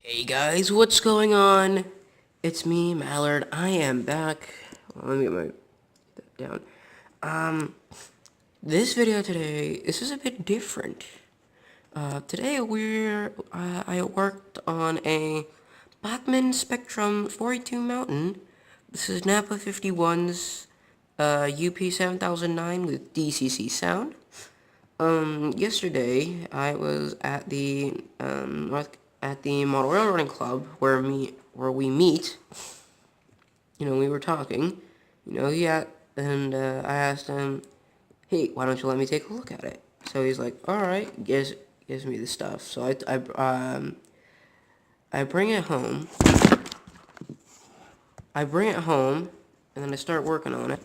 Hey guys, what's going on? It's me, Mallard. I am back. Well, let me get my that down. Um, this video today, this is a bit different. Today I worked on a Bachmann Spectrum 42 Mountain. This is Napa 51's UP 7009 with DCC sound. Yesterday I was at the Model Railroading Club where we meet. We were talking. Yeah, and I asked him, "Hey, why don't you let me take a look at it?" So he's like, "All right," gives me the stuff. So I bring it home. And then I start working on it.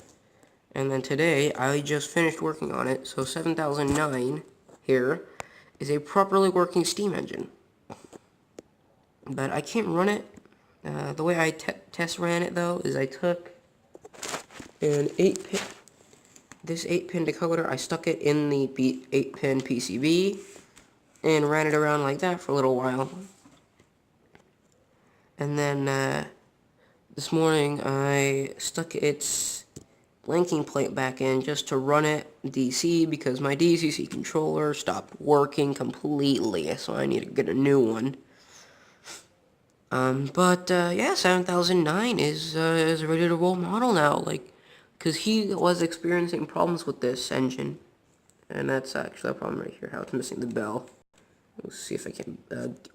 And then today I just finished working on it. So 7009 here is a properly working steam engine. But I can't run it. The way I test ran it though is I took an 8-pin, this 8-pin decoder, I stuck it in the 8-pin PCB and ran it around like that for a little while. And then this morning I stuck its linking plate back in just to run it DC because my DCC controller stopped working completely, so I need to get a new one. Yeah, 7009 is a ready to roll model now, like, because he was experiencing problems with this engine, and that's actually a problem right here, how it's missing the bell. Let's see if I can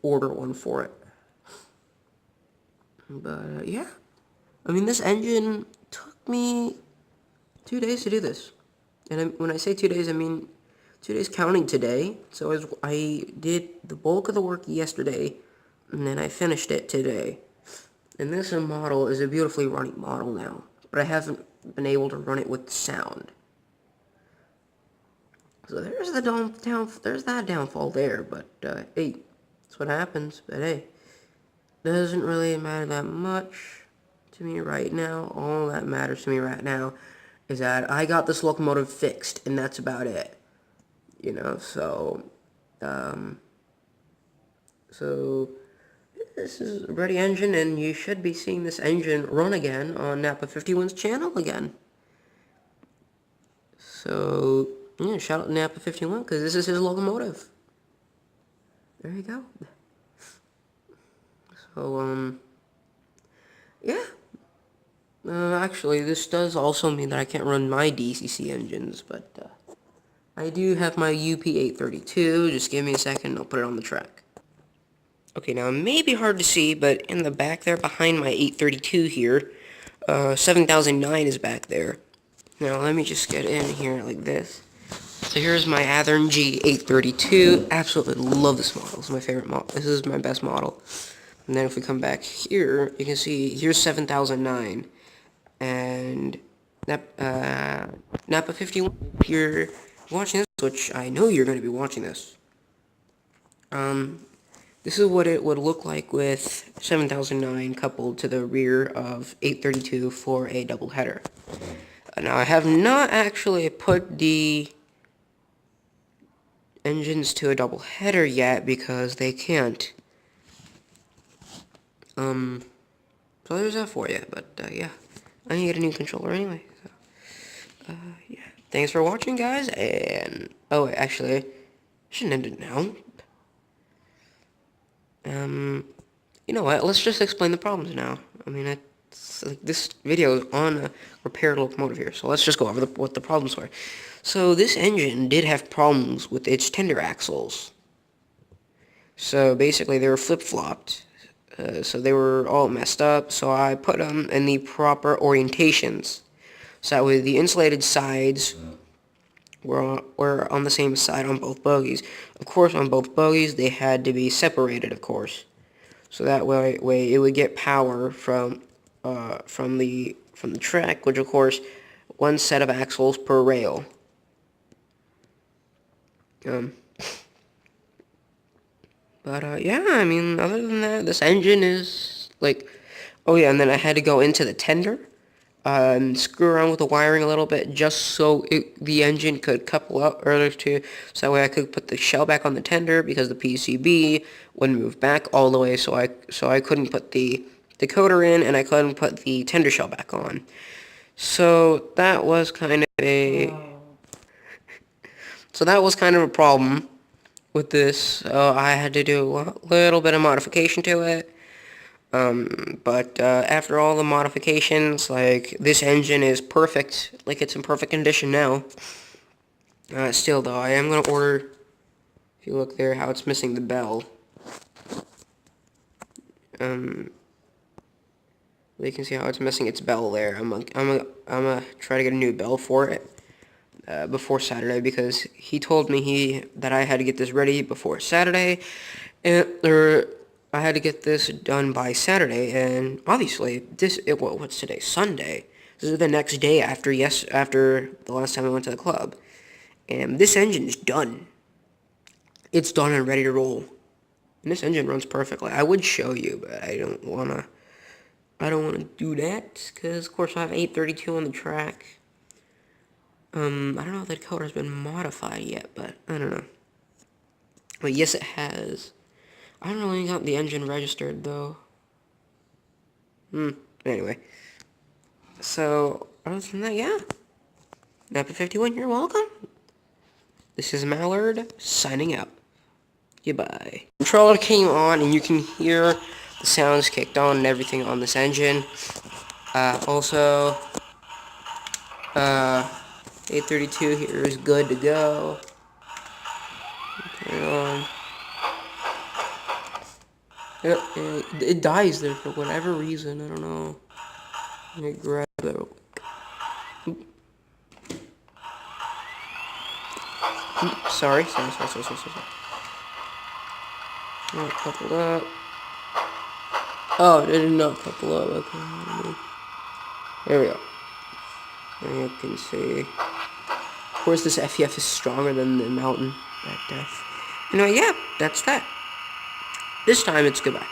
order one for it. But, yeah, I mean, this engine took me 2 days to do this, and when I say 2 days, I mean 2 days counting today, so I did the bulk of the work yesterday, and then I finished it today. And this model is a beautifully running model now, but I haven't been able to run it with sound. So there's there's that downfall there, but hey, that's what happens. But hey, doesn't really matter that much to me right now. All that matters to me right now is that I got this locomotive fixed, and that's about it. Um, so this is a ready engine, and you should be seeing this engine run again on Napa 51's channel again. So, yeah, shout out to Napa 51, because this is his locomotive. There you go. So, yeah. Actually, this does also mean that I can't run my DCC engines, but, I do have my UP832. Just give me a second, I'll put it on the track. Okay, now it may be hard to see, but in the back there, behind my 832 here, 7009 is back there. Now, let me just get in here like this. So here's my Athearn G832. Absolutely love this model. This is my favorite model. This is my best model. And then if we come back here, you can see here's 7009. And Napa 51, if you're watching this, which I know you're going to be watching this, this is what it would look like with 7009 coupled to the rear of 832 for a double header. Now, I have not actually put the engines to a double header yet because they can't. So there's that for you, but yeah, I can get a new controller anyway. So, yeah, thanks for watching, guys, and oh, actually, I shouldn't end it now. You know what? Let's just explain the problems now. I mean, it's like this video is on a repaired locomotive here, so let's just go over what the problems were. So this engine did have problems with its tender axles. So basically, they were flip-flopped. So they were all messed up, so I put them in the proper orientations. So that way the insulated sides were on the same side on both bogies. Of course, on both bogies, they had to be separated, of course. So that way it would get power from the track, which of course, one set of axles per rail. Yeah, I mean, other than that, this engine is, like, oh yeah, and then I had to go into the tender. screw around with the wiring a little bit just so the engine could couple up earlier to, so that way I could put the shell back on the tender because the PCB wouldn't move back all the way, so I couldn't put the decoder in and I couldn't put the tender shell back on. So that was kind of a problem with this. I had to do a little bit of modification to it. But after all the modifications, like, this engine is perfect, like, it's in perfect condition now. Still, though, I am going to order, if you look there, how it's missing the bell. You can see how it's missing its bell there. I'm gonna try to get a new bell for it before Saturday, because he told me that I had to get this ready before Saturday, and I had to get this done by Saturday, and obviously what's today? Sunday. This is the next day after the last time I went to the club, and this engine's done. It's done and ready to roll, and this engine runs perfectly. I would show you, but I don't wanna do that, because of course I have 832 on the track. I don't know if the decoder's been modified yet, but I don't know. But yes, it has. I don't know when you got the engine registered, though. Anyway. So, other than that, yeah. Napa51, you're welcome. This is Mallard, signing out. Goodbye. Controller came on, and you can hear the sounds kicked on and everything on this engine. Also, 832 here is good to go. Turn it on. It dies there for whatever reason, I don't know. Let me grab it. Sorry. Not coupled up. Oh, it did not couple up. Okay. There we go. And you can see. Of course, this FEF is stronger than the Mountain at Death. Yeah, that's that. This time it's goodbye.